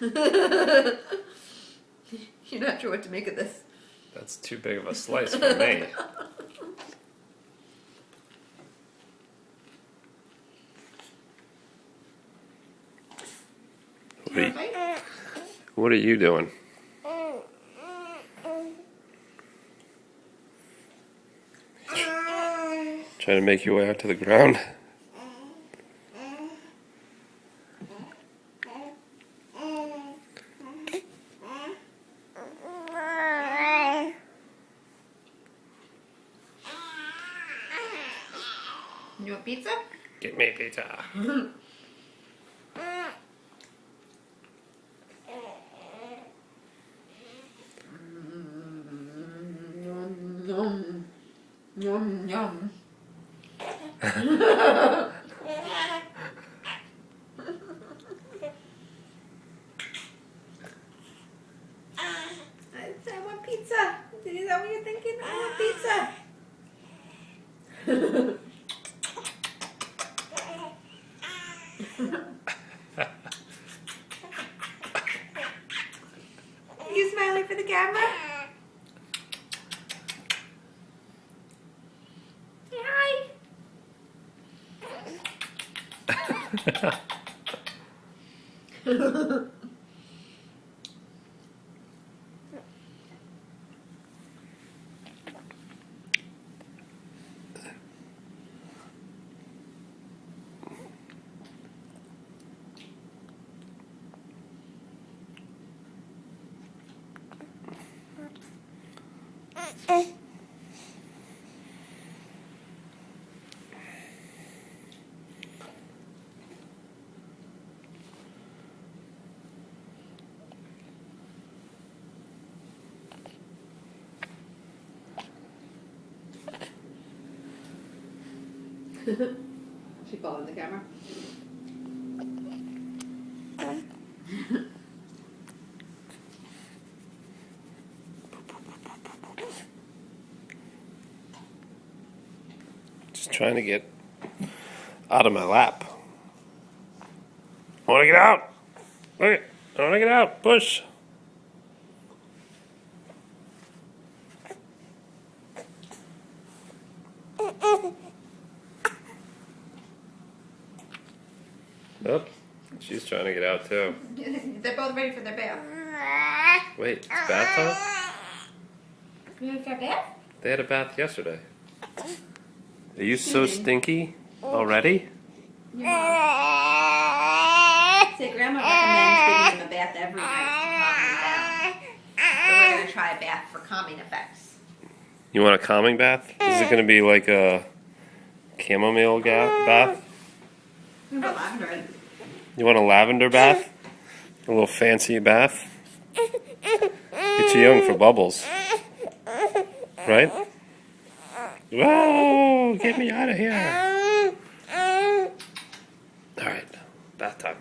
You're not sure what to make of this. That's too big of a slice for me. What are you doing? Trying to make your way out to the ground? You want pizza? Get me pizza. Yum, yum, yum. I want pizza. Is that what you're thinking? I want pizza. You smiling for the camera? Say hi. She followed the camera. Just trying to get out of my lap. I want to get out. Look, I want to get out. Push. Oh, she's trying to get out too. They're both ready for their bath. Wait, it's bath time? You ready for a bath? They had a bath yesterday. Are you so stinky already? Say, Grandma recommends giving them a bath every night to calm them down. So we're going to try a bath for calming effects. You want a calming bath? Is it going to be like a chamomile bath? We put lavender in. You want a lavender bath? A little fancy bath? You're too young for bubbles. Right? Whoa! Get me out of here! Alright, bath time.